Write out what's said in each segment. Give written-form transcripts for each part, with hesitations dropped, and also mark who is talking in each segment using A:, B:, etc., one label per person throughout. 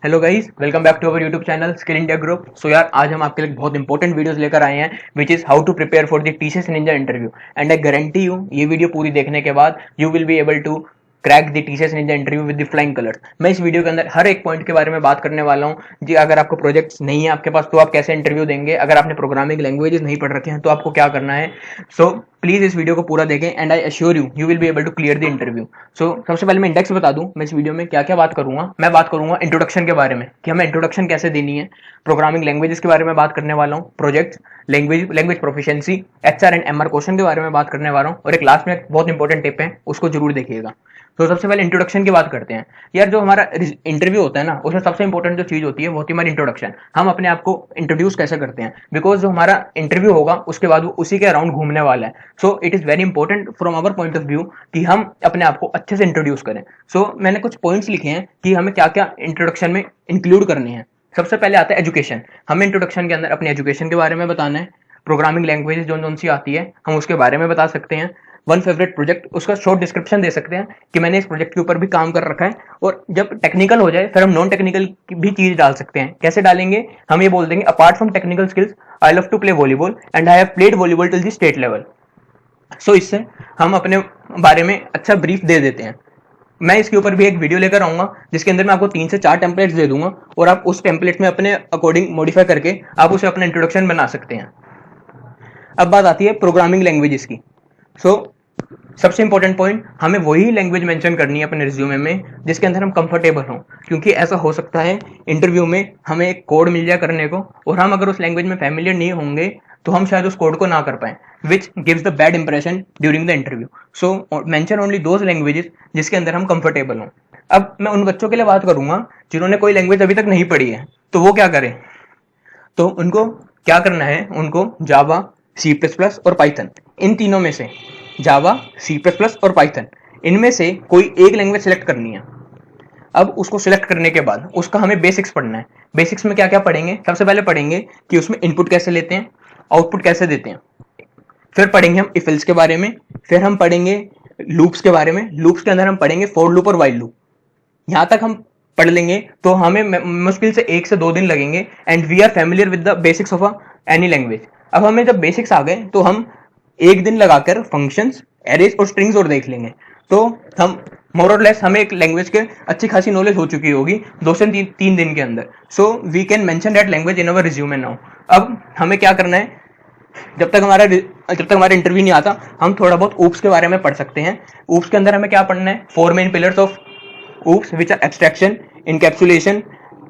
A: Hello guys, welcome back to our YouTube channel skill India group. So यार, आज हम आपके लिए बहुत इंपॉर्टेंट वीडियोस लेकर आए हैं which is how to prepare for the TCS ninja interview. And I guarantee you, ये वीडियो पूरी देखने के बाद you will be able to crack the TCS ninja interview with the flying colours. मैं इस वीडियो के अंदर हर एक पॉइंट के बारे में बात करने वाला हूँ जी। अगर आपको प्रोजेक्ट्स नहीं है आपके पास तो आप कैसे इंटरव्यू देंगे, अगर आपने प्रोग्रामिंग लैंग्वेजेस नहीं पढ़ रखे हैं तो आपको क्या करना है। सो प्लीज इस वीडियो को पूरा देखें and I assure you you will be able to clear the interview. So सबसे पहले मैं इंडेक्स बता दूं, मैं इस वीडियो में क्या क्या बात करूंगा। मैं बात करूंगा इंट्रोडक्शन के बारे में कि हमें इंट्रोडक्शन कैसे देनी है, प्रोग्रामिंग लैंग्वेजेस के बारे में बात करने वाला हूँ, projects, language proficiency, HR and MR question के बारे में बात करने वाला हूँ, और एक लास्ट में एक बहुत इंपॉर्टेंट टिप है, उसको जरूर देखिएगा। तो सबसे पहले इंट्रोडक्शन की बात करते हैं। यार, जो हमारा इंटरव्यू होता है ना, उसमें सबसे इंपॉर्टेंट जो चीज होती है वो होती है हमारी इंट्रोडक्शन। हम अपने आप को इंट्रोड्यूस कैसे करते हैं, बिकॉज जो हमारा इंटरव्यू होगा उसके बाद वो उसी के अराउंड घूमने वाला है। So it is very important from our point of view कि हम अपने आप को अच्छे से इंट्रोड्यूस करें। सो मैंने कुछ पॉइंट्स लिखे हैं कि हमें क्या क्या इंट्रोडक्शन में इंक्लूड करने हैं। सबसे पहले आता है एजुकेशन। हमें इंट्रोडक्शन के अंदर अपनी एजुकेशन के बारे में बताना है, प्रोग्रामिंग लैंग्वेज जो सी आती है हम उसके बारे में बता सकते हैं, वन फेवरेट प्रोजेक्ट, उसका शॉर्ट डिस्क्रिप्शन दे सकते हैं कि मैंने इस प्रोजेक्ट के ऊपर भी काम कर रखा है। और जब टेक्निकल हो जाए फिर हम नॉन टेक्निकल की भी चीज डाल सकते हैं। कैसे डालेंगे? हम ये बोल देंगे, apart from technical skills I love to play volleyball and I have played volleyball till the state level. So इससे हम अपने बारे में अच्छा ब्रीफ दे देते हैं। मैं इसके ऊपर भी एक वीडियो लेकर आऊंगा जिसके अंदर मैं आपको 3 से 4 टेम्पलेट्स दे दूंगा और आप उस टेम्पलेट में अपने अकॉर्डिंग मॉडिफाई करके आप उसे अपना इंट्रोडक्शन बना सकते हैं। अब बात आती है प्रोग्रामिंग लैंग्वेजेस की। सो सबसे इंपॉर्टेंट पॉइंट, हमें वही लैंग्वेज मेंशन करनी है अपने रिज्यूमे में जिसके अंदर हम कंफर्टेबल हों, क्योंकि ऐसा हो सकता है इंटरव्यू में हमें एक कोड मिल जाए करने को और हम अगर उस लैंग्वेज में फैमिलियर नहीं होंगे तो हम शायद उस कोड को ना कर पाए, which gives the bad impression during the interview. So mention only those languages जिसके अंदर हम कंफर्टेबल हों। अब मैं उन बच्चों के लिए बात करूंगा जिन्होंने कोई लैंग्वेज अभी तक नहीं पढ़ी है, तो वो क्या करें? तो उनको क्या करना है, उनको जावा, सी प्लस प्लस और पाइथन, इन तीनों में से जावा, सी प्लस प्लस और पाइथन, इनमें से कोई एक लैंग्वेज सेलेक्ट करनी है। अब उसको सिलेक्ट करने के बाद उसका हमें बेसिक्स पढ़ना है। बेसिक्स में क्या क्या पढ़ेंगे? सबसे पहले पढ़ेंगे कि उसमें इनपुट कैसे लेते हैं, आउटपुट कैसे देते हैं। फिर पढ़ेंगे हम इफ एल्स के बारे में। फिर हम पढ़ेंगे लूप्स के बारे में। लूप्स के अंदर हम पढ़ेंगे फॉर लूप और वाइल लूप। यहां तक हम पढ़ लेंगे तो हमें मुश्किल से 1 से 2 दिन लगेंगे and we are familiar with the basics of any language. अब हमें जब बेसिक्स आ गए तो हम 1 दिन लगाकर फंक्शंस, एरेज और स्ट्रिंग्स और देख लेंगे। तो हम मोर और लेस हमें एक लैंग्वेज के अच्छी खासी नॉलेज हो चुकी होगी 2 से 3 दिन के अंदर। So we can mention that language in our resume now. अब हमें क्या करना है, जब तक हमारा इंटरव्यू नहीं आता हम थोड़ा बहुत ऊप्स के बारे में पढ़ सकते हैं। ऊप्स के अंदर हमें क्या पढ़ना है? 4 main pillars of OOPs which are abstraction, encapsulation,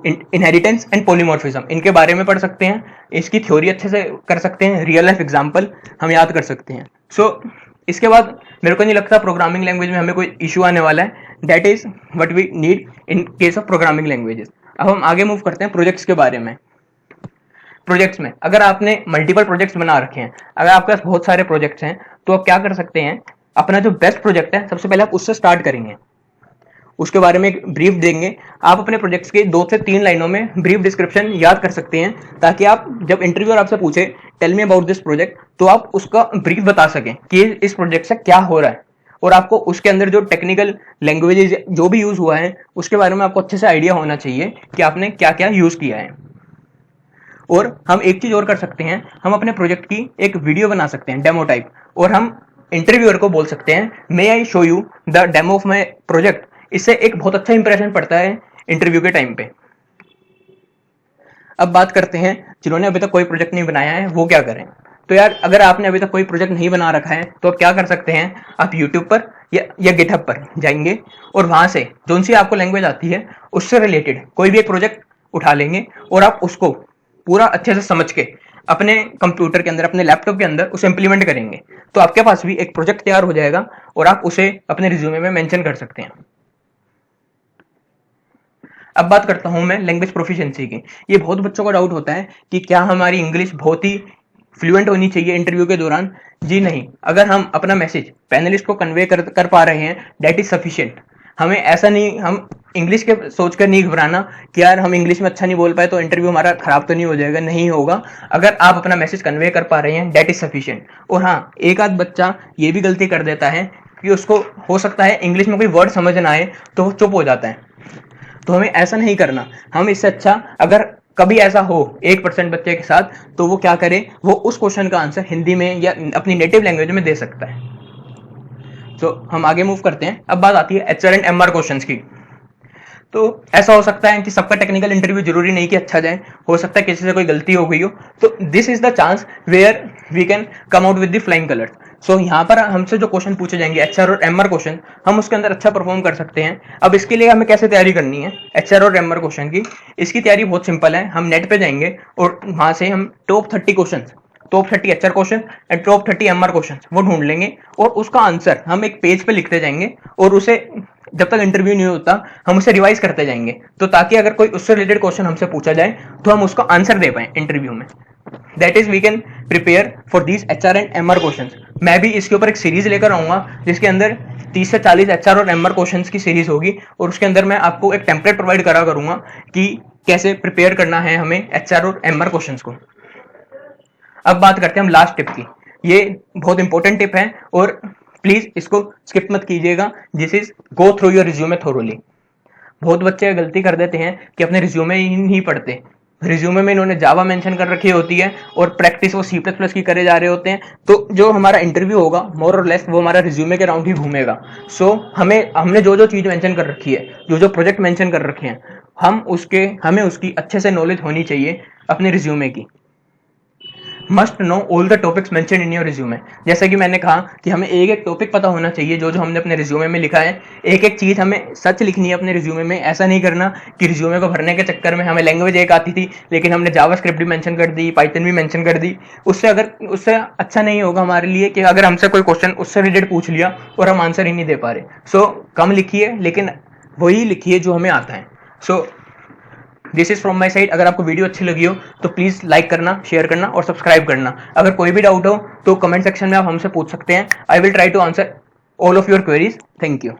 A: inheritance and polymorphism. इनके बारे में पढ़ सकते हैं, इसकी थ्योरी अच्छे से कर सकते हैं, रियल लाइफ एग्जांपल हम याद कर सकते हैं। सो इसके बाद मेरे को नहीं लगता प्रोग्रामिंग लैंग्वेज में हमें कोई इशू आने वाला है। That is what we need in case of programming languages. अब हम आगे मूव करते हैं प्रोजेक्ट्स के बारे में। प्रोजेक्ट्स में अगर आपने मल्टीपल प्रोजेक्ट्स बना रखे हैं, अगर आपके पास बहुत सारे प्रोजेक्ट्स हैं, तो आप क्या कर सकते हैं, अपना जो बेस्ट प्रोजेक्ट है सबसे पहले आप उससे स्टार्ट करेंगे, उसके बारे में एक ब्रीफ देंगे। आप अपने प्रोजेक्ट्स के 2 से 3 लाइनों में ब्रीफ डिस्क्रिप्शन याद कर सकते हैं, ताकि आप जब इंटरव्यूअर आपसे पूछे tell me about this project, तो आप उसका ब्रीफ बता सकें कि इस प्रोजेक्ट से क्या हो रहा है, और आपको उसके अंदर जो टेक्निकल लैंग्वेजेस जो भी यूज हुआ है उसके बारे में आपको अच्छे से आइडिया होना चाहिए कि आपने क्या क्या यूज किया है। और हम एक चीज और कर सकते हैं, हम अपने प्रोजेक्ट की एक वीडियो बना सकते हैं, डेमो टाइप, और हम इंटरव्यूअर को बोल सकते हैं may I show you the demo of my project. इससे एक बहुत अच्छा इंप्रेशन पड़ता है इंटरव्यू के टाइम पे। अब बात करते हैं जिन्होंने अभी तक कोई प्रोजेक्ट नहीं बनाया है वो क्या करें। तो यार, अगर आपने अभी तक कोई प्रोजेक्ट नहीं बना रखा है तो आप क्या कर सकते हैं, आप यूट्यूब पर या गिटहब पर जाएंगे और वहां से जो सी आपको लैंग्वेज आती है उससे रिलेटेड कोई भी एक प्रोजेक्ट उठा लेंगे और आप उसको पूरा अच्छे से समझ के अपने कंप्यूटर के अंदर, अपने लैपटॉप के अंदर उसे इंप्लीमेंट करेंगे, तो आपके पास भी एक प्रोजेक्ट तैयार हो जाएगा और आप उसे अपने रिज्यूमे में मेंशन कर सकते हैं। अब बात करता हूं मैं लैंग्वेज प्रोफिशिएंसी की। ये बहुत बच्चों का डाउट होता है कि क्या हमारी इंग्लिश बहुत ही फ्लुएंट होनी चाहिए इंटरव्यू के दौरान। जी नहीं, अगर हम अपना मैसेज पैनलिस्ट को कन्वे कर पा रहे हैं दैट इज सफिशिएंट। हमें ऐसा नहीं, हम इंग्लिश के सोचकर नहीं घबराना कि यार हम इंग्लिश में अच्छा नहीं बोल पाए तो इंटरव्यू हमारा खराब तो नहीं हो जाएगा। नहीं होगा, अगर आप अपना मैसेज कन्वे कर पा रहे हैं दैट इज सफिशिएंट। और हाँ, एक आध बच्चा ये भी गलती कर देता है कि उसको हो सकता है इंग्लिश में कोई वर्ड समझ ना आए तो वो चुप हो जाता है। तो हमें ऐसा नहीं करना। हम इससे अच्छा, अगर कभी ऐसा हो 1% बच्चे के साथ, तो वो क्या करे, वो उस क्वेश्चन का आंसर हिंदी में या अपनी नेटिव लैंग्वेज में दे सकता है। तो हम आगे मूव करते हैं। अब बात आती है HR एंड MR क्वेश्चंस की। तो ऐसा हो सकता है कि सबका टेक्निकल इंटरव्यू जरूरी नहीं कि अच्छा जाए, हो सकता है किसी से कोई गलती हो गई हो, तो this is the chance where we can come out with the flying colours. So यहाँ पर हमसे जो क्वेश्चन पूछे जाएंगे HR और MR क्वेश्चन, हम उसके अंदर अच्छा परफॉर्म कर सकते हैं। अब इसके लिए हमें कैसे तैयारी करनी है HR और MR क्वेश्चन की? इसकी तैयारी बहुत सिंपल है। हम नेट पे जाएंगे और वहां से हम top 30 question, top 30 HR question and top 30 MR question वो ढूंढ लेंगे और उसका आंसर हम एक पेज पे लिखते जाएंगे और उसे जब तक इंटरव्यू नहीं होता हम उसे रिवाइज करते जाएंगे, तो ताकि अगर कोई उससे रिलेटेड क्वेश्चन हमसे पूछा जाए तो हम उसका आंसर दे पाए इंटरव्यू में। That is we can prepare for these HR and MR question. मैं भी इसके ऊपर एक सीरीज लेकर आऊंगा जिसके अंदर 30 से 40 HR और MR क्वेश्चन की सीरीज होगी, और उसके अंदर मैं आपको एक टेम्पलेट प्रोवाइड करा करूंगा कि कैसे प्रिपेयर करना है हमें HR और MR क्वेश्चन को। अब बात करते हैं हम लास्ट टिप की। ये बहुत इंपॉर्टेंट टिप है और प्लीज इसको स्किप मत कीजिएगा। This is go through your resume thoroughly. बहुत बच्चे गलती कर देते हैं कि अपने रिज्यूमे ही नहीं पढ़ते। रिज्यूमे में इन्होंने जावा मेंशन कर रखी होती है और प्रैक्टिस वो C++ की करे जा रहे होते हैं, तो जो हमारा इंटरव्यू होगा मोर और लेस वो हमारा रिज्यूमे के राउंड ही घूमेगा। सो हमने जो जो चीज मेंशन कर रखी है, जो जो प्रोजेक्ट मेंशन कर रखे हैं, हमें उसकी अच्छे से नॉलेज होनी चाहिए अपने रिज्यूमे की। Must know all the topics mention in your resume. जैसे कि मैंने कहा कि हमें एक एक टॉपिक पता होना चाहिए जो जो हमने अपने रिज्यूमे में लिखा है। एक एक चीज हमें सच लिखनी है अपने रिज्यूमे में। ऐसा नहीं करना कि रिज्यूमे को भरने के चक्कर में हमें लैंग्वेज एक आती थी लेकिन हमने जावास्क्रिप्ट भी मेंशन कर दी, पाइथन भी मेंशन कर दी। उससे अच्छा नहीं होगा हमारे लिए कि अगर हमसे कोई क्वेश्चन उससे रिलेटेड पूछ लिया और हम आंसर ही नहीं दे पा रहे। सो कम लिखिए लेकिन वही लिखिए जो हमें आता है। So this is from my side. अगर आपको वीडियो अच्छी लगी हो तो प्लीज लाइक करना, शेयर करना और सब्सक्राइब करना। अगर कोई भी डाउट हो तो कमेंट सेक्शन में आप हमसे पूछ सकते हैं। I will try to answer all of your queries. Thank you.